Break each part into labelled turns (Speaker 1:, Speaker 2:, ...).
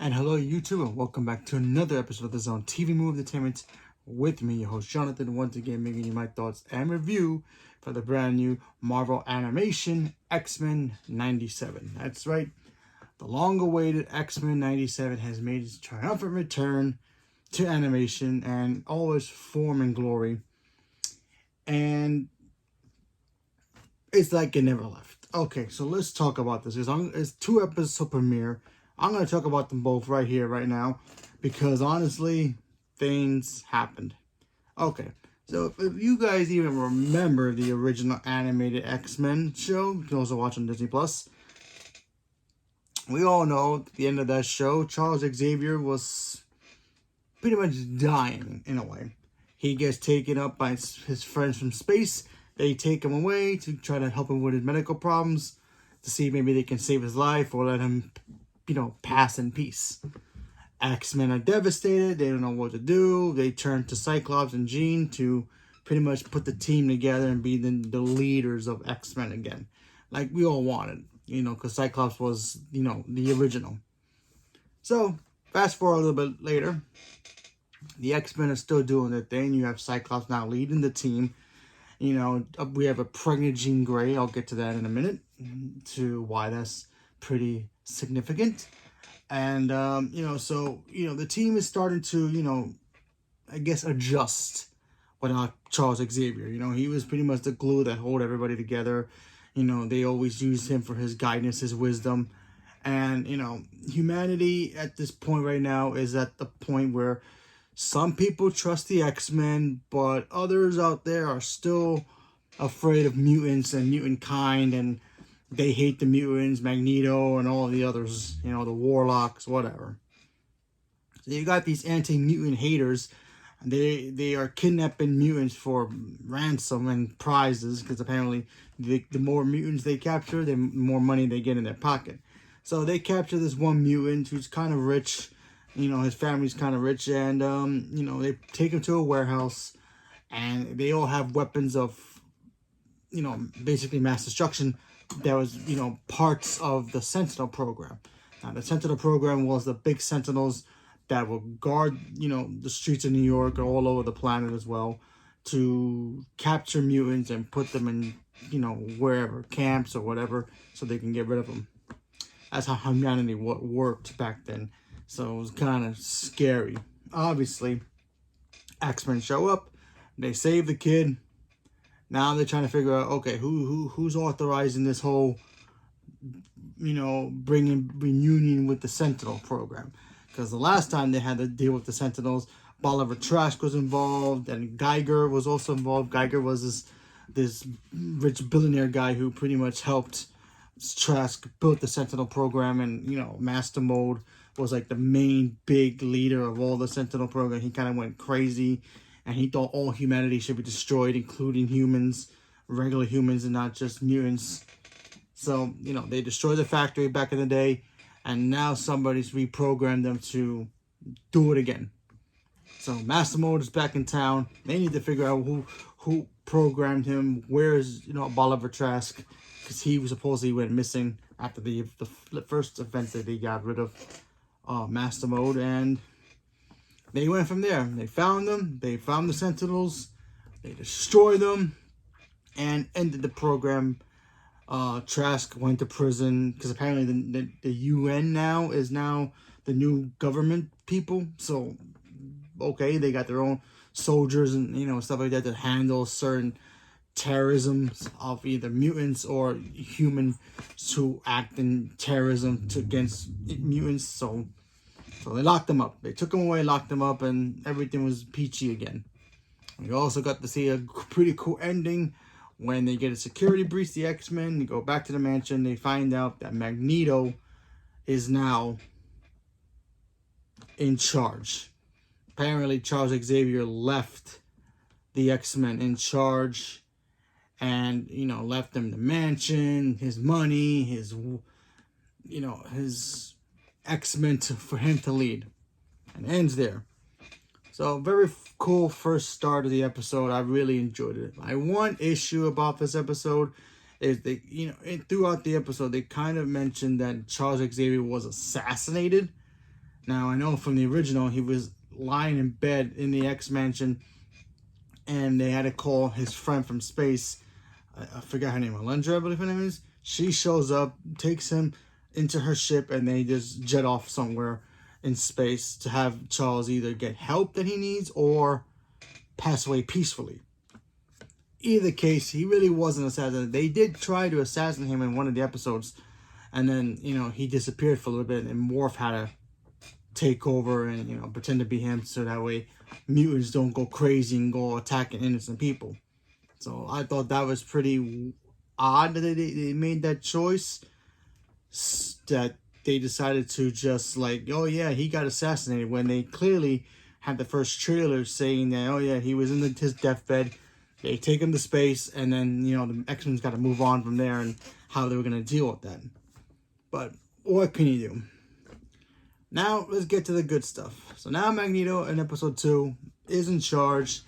Speaker 1: And hello, YouTube, and welcome back to another episode of the Zone TV Movie Entertainment with me, your host Jonathan, once again bringing you my thoughts and review for the brand new Marvel animation X-Men 97. That's right, the long-awaited X-Men 97 has made its triumphant return to animation and all its form and glory. And it's like it never left. Okay, so let's talk about this. It's 2 episodes premiere. I'm going to talk about them both right here, right now, because honestly, things happened. Okay, so if you guys even remember the original animated X-Men show, you can also watch on Disney+. We all know at the end of that show, Charles Xavier was pretty much dying in a way. He gets taken up by his friends from space. They take him away to try to help him with his medical problems, to see if maybe they can save his life or let him pass in peace. X-Men are devastated. They don't know what to do. They turn to Cyclops and Jean to pretty much put the team together and be the leaders of X-Men again. Like we all wanted, because Cyclops was, the original. So, fast forward a little bit later. The X-Men are still doing their thing. You have Cyclops now leading the team. We have a pregnant Jean Grey. I'll get to that in a minute, to why that's pretty significant. And the team is starting to I guess adjust without Charles Xavier. He was pretty much the glue that hold everybody together. They always used him for his guidance, his wisdom. And humanity at this point right now is at the point where some people trust the X-Men, but others out there are still afraid of mutants and mutant kind, and they hate the mutants, Magneto, and all the others, the Warlocks, whatever. So you got these anti-mutant haters. They are kidnapping mutants for ransom and prizes, because apparently the more mutants they capture, the more money they get in their pocket. So they capture this one mutant who's kind of rich. His family's kind of rich, and they take him to a warehouse, and they all have weapons of, basically mass destruction. That was, parts of the Sentinel program. Now, the Sentinel program was the big Sentinels that will guard, the streets of New York or all over the planet as well, to capture mutants and put them in, wherever, camps or whatever, so they can get rid of them. That's how humanity worked back then. So it was kind of scary. Obviously, X-Men show up. They save the kid. Now they're trying to figure out, okay, who's authorizing this whole, bringing reunion with the Sentinel program? Because the last time they had to deal with the Sentinels, Bolivar Trask was involved, and Geiger was also involved. Geiger was this rich billionaire guy who pretty much helped Trask build the Sentinel program, and Master Mode was like the main big leader of all the Sentinel program. He kind of went crazy, and he thought all humanity should be destroyed, including humans, regular humans, and not just mutants. So, they destroyed the factory back in the day, and now somebody's reprogrammed them to do it again. So, Master Mode is back in town. They need to figure out who programmed him. Where is, Bolivar Trask? Because he was supposedly went missing after the first event that they got rid of Master Mode, and they went from there. They found them. They found the Sentinels. They destroyed them and ended the program. Trask went to prison because apparently the UN now is now the new government people. So, okay, they got their own soldiers and, stuff like that to handle certain terrorism of either mutants or humans who act in terrorism against mutants. So they locked them up. They took them away, locked them up, and everything was peachy again. We also got to see a pretty cool ending when they get a security breach, the X-Men. They go back to the mansion. They find out that Magneto is now in charge. Apparently, Charles Xavier left the X-Men in charge and, left them the mansion, his money, his X-Men for him to lead. And it ends there. So, very cool first start of the episode. I really enjoyed it. My one issue about this episode is they, throughout the episode, they kind of mentioned that Charles Xavier was assassinated. Now, I know from the original, he was lying in bed in the X-Mansion, and they had to call his friend from space. I forgot her name, Alundra, I believe her name is. She shows up, takes him into her ship, and they just jet off somewhere in space to have Charles either get help that he needs or pass away peacefully. Either case, he really wasn't assassinated. They did try to assassinate him in one of the episodes, and then, he disappeared for a little bit, and Morph had to take over and, pretend to be him, so that way mutants don't go crazy and go attacking innocent people. So I thought that was pretty odd that they made that choice, that they decided to just like, oh yeah, he got assassinated, when they clearly had the first trailer saying that, oh yeah, he was in his deathbed. They take him to space, and then, the X-Men's got to move on from there and how they were going to deal with that. But what can you do? Now, let's get to the good stuff. So now Magneto in episode 2 is in charge.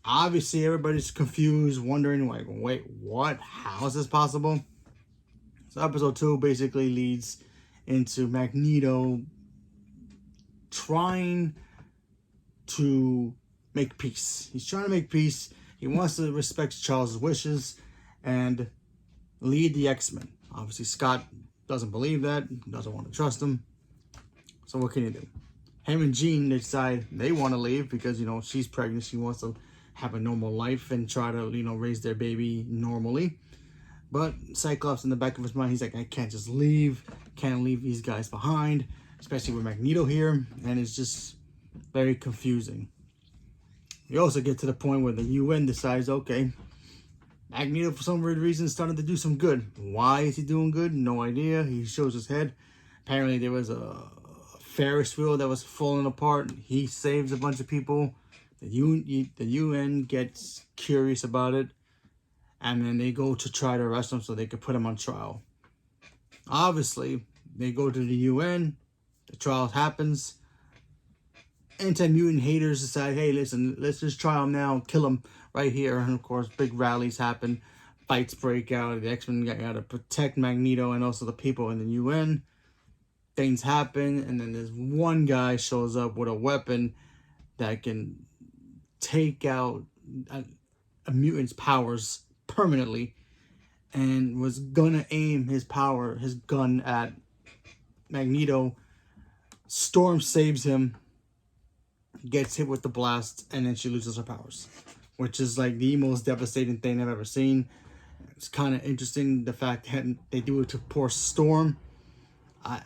Speaker 1: Obviously, everybody's confused, wondering, like, wait, what? How is this possible? So episode 2 basically leads into Magneto trying to make peace. He's trying to make peace. He wants to respect Charles' wishes and lead the X-Men. Obviously, Scott doesn't believe that, doesn't want to trust him. So what can you do? Him and Jean, they decide they want to leave because, she's pregnant. She wants to have a normal life and try to, raise their baby normally. But Cyclops, in the back of his mind, he's like, I can't just leave. Can't leave these guys behind, especially with Magneto here. And it's just very confusing. We also get to the point where the UN decides, okay, Magneto, for some weird reason, started to do some good. Why is he doing good? No idea. He shows his head. Apparently, there was a Ferris wheel that was falling apart. He saves a bunch of people. The UN gets curious about it, and then they go to try to arrest him so they could put him on trial. Obviously, they go to the UN. The trial happens. Anti-mutant haters decide, hey, listen, let's just try him now, kill him right here. And of course, big rallies happen, fights break out. The X-Men got to protect Magneto and also the people in the UN. Things happen, and then there's one guy shows up with a weapon that can take out a mutant's powers permanently, and was gonna aim his gun at Magneto. Storm saves him, gets hit with the blast, and then she loses her powers, which is like the most devastating thing I've ever seen. It's kind of interesting, the fact that they do it to poor Storm. I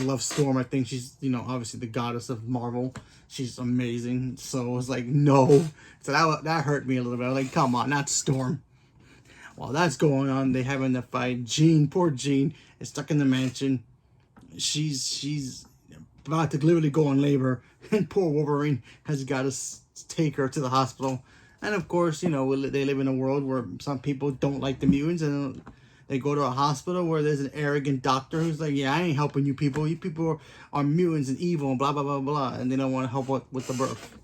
Speaker 1: love Storm. I think she's, obviously the goddess of Marvel. She's amazing. So it was like, no. So that hurt me a little bit. I was like, come on, not Storm. While that's going on, they having the fight. Jean, poor Jean, is stuck in the mansion. She's about to literally go in labor, and poor Wolverine has got to take her to the hospital. And of course, they live in a world where some people don't like the mutants, and they go to a hospital where there's an arrogant doctor who's like, yeah, I ain't helping you people. You people are mutants and evil and blah, blah, blah, blah. And they don't want to help with the birth.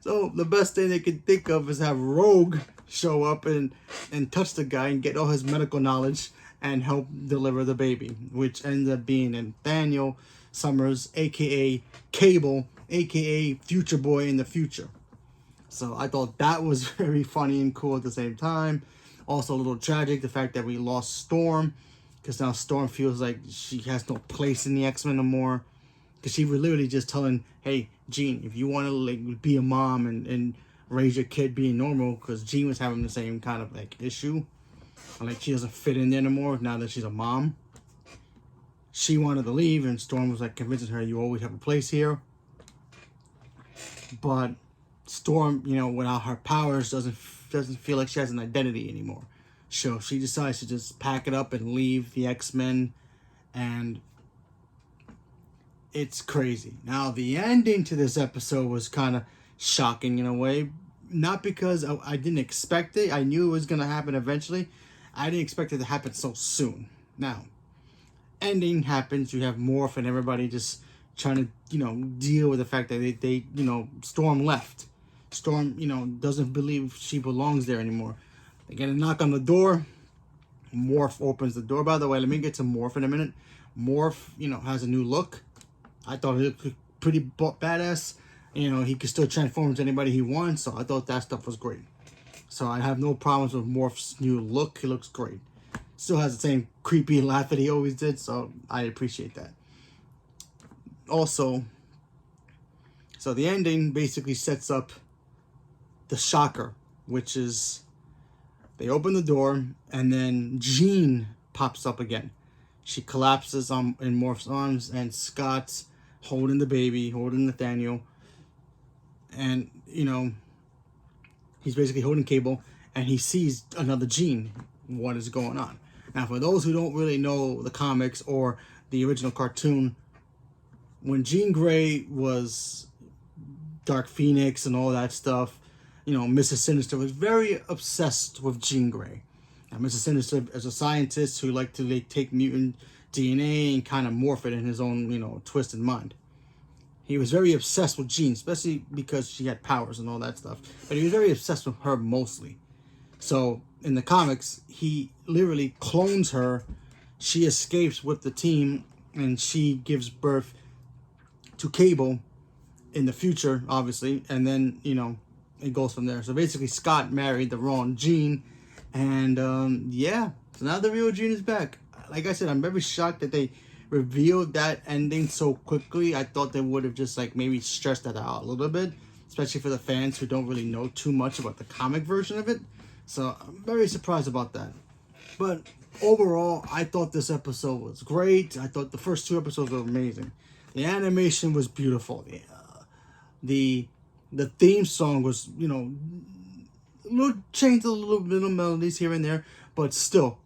Speaker 1: So the best thing they can think of is have Rogue show up and touch the guy and get all his medical knowledge and help deliver the baby, which ends up being Nathaniel Summers, a.k.a. Cable, a.k.a. Future Boy in the future. So I thought that was very funny and cool at the same time. Also a little tragic, the fact that we lost Storm, because now Storm feels like she has no place in the X-Men no more. Because she was literally just telling, hey, Jean, if you want to be a mom and raise your kid being normal, because Jean was having the same kind of issue. She doesn't fit in there anymore now that she's a mom. She wanted to leave, and Storm was convincing her, you always have a place here. But Storm, without her powers, doesn't feel like she has an identity anymore. So she decides to just pack it up and leave the X-Men, and it's crazy. Now, the ending to this episode was kind of shocking in a way. Not because I didn't expect it. I knew it was going to happen eventually. I didn't expect it to happen so soon. Now, ending happens. You have Morph and everybody just trying to, deal with the fact that they Storm left. Storm, doesn't believe she belongs there anymore. They get a knock on the door. Morph opens the door. By the way, let me get to Morph in a minute. Morph, has a new look. I thought it looked pretty badass. You know, he could still transform into anybody he wants, so I thought that stuff was great. So I have no problems with Morph's new look. He looks great. Still has the same creepy laugh that he always did, so I appreciate that. Also, so the ending basically sets up the shocker, which is they open the door and then Jean pops up again. She collapses in Morph's arms, and Scott's holding the baby, holding Nathaniel, and you know, he's basically holding Cable, and he sees another Jean. What is going on? Now, for those who don't really know the comics or the original cartoon, when Jean Grey was Dark Phoenix and all that stuff, you know, Mr. Sinister was very obsessed with Jean Grey. And Mr. Sinister is a scientist who liked to take mutant DNA and kind of morph it in his own, you know, twisted mind. He was very obsessed with Jean, especially because she had powers and all that stuff. But he was very obsessed with her mostly. So in the comics, he literally clones her. She escapes with the team, and she gives birth to Cable in the future, obviously. And then, you know, it goes from there. So basically, Scott married the wrong Jean. And yeah, so now the real Jean is back. Like I said, I'm very shocked that they revealed that ending so quickly. I thought they would have just like maybe stressed that out a little bit, especially for the fans who don't really know too much about the comic version of it. So I'm very surprised about that. But overall, I thought this episode was great. I thought the first 2 episodes were amazing. The animation was beautiful. The theme song was, you know, changed a little bit of melodies here and there, but still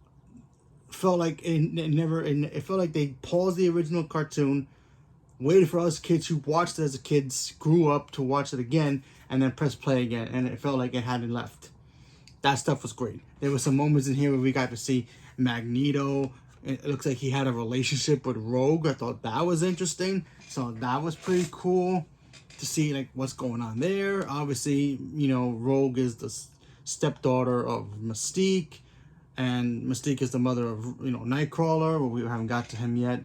Speaker 1: felt like it felt like they paused the original cartoon, waited for us kids who watched it as a kids, grew up to watch it again, and then press play again, and it felt like it hadn't left. That stuff was great. There were some moments in here where we got to see Magneto. It looks like he had a relationship with Rogue. I thought that was interesting. So that was pretty cool to see like what's going on there. Obviously, you know, Rogue is the stepdaughter of Mystique, and Mystique is the mother of, you know, Nightcrawler, but we haven't got to him yet.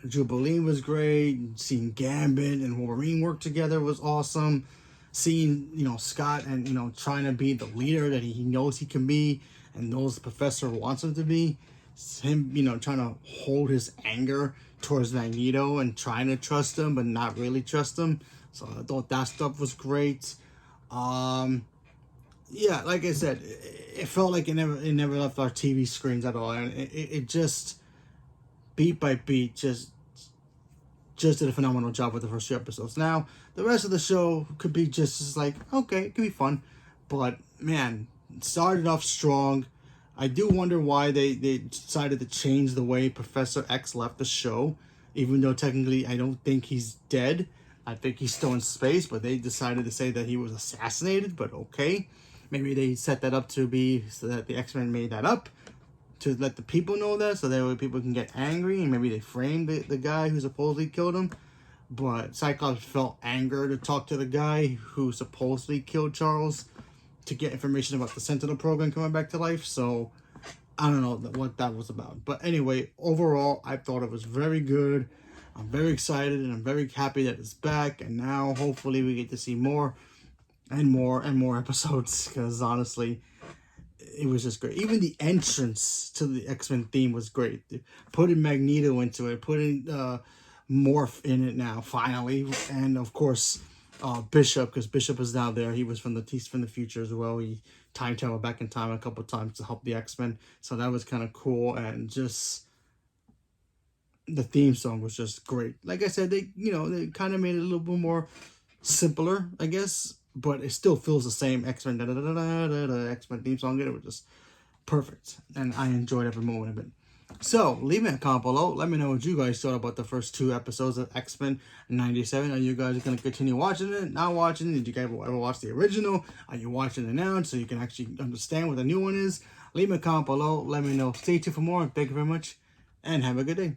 Speaker 1: Jubilee was great. Seeing Gambit and Wolverine work together was awesome. Seeing, you know, Scott and, you know, trying to be the leader that he knows he can be and knows the professor wants him to be. Him, you know, trying to hold his anger towards Magneto and trying to trust him but not really trust him. So I thought that stuff was great. Yeah, like I said, it felt like it never left our TV screens at all, and it just beat by beat just did a phenomenal job with the first 2 episodes. Now the rest of the show could be just as like, okay, it could be fun, but man, it started off strong. I do wonder why they decided to change the way Professor X left the show, even though technically I don't think he's dead. I think he's still in space, but they decided to say that he was assassinated. But okay, maybe they set that up to be so that the X-Men made that up to let the people know that, so that way people can get angry, and maybe they framed the guy who supposedly killed him. But Cyclops felt anger to talk to the guy who supposedly killed Charles to get information about the Sentinel program coming back to life. So I don't know what that was about. But anyway, overall, I thought it was very good. I'm very excited, and I'm very happy that it's back. And now hopefully we get to see more and more and more episodes, because honestly, it was just great. Even the entrance to the X-Men theme was great. Putting Magneto into it, putting Morph in it now, finally. And of course, Bishop, because Bishop is now there. He's from the future as well. He time traveled back in time a couple of times to help the X-Men. So that was kind of cool. And just the theme song was just great. Like I said, they kind of made it a little bit more simpler, I guess. But it still feels the same X-Men X-Men theme song. It was just perfect. And I enjoyed every moment of it. So, leave me a comment below. Let me know what you guys thought about the first 2 episodes of X-Men 97. Are you guys going to continue watching it? Not watching it? Did you guys ever watch the original? Are you watching it now so you can actually understand what the new one is? Leave me a comment below. Let me know. Stay tuned for more. Thank you very much. And have a good day.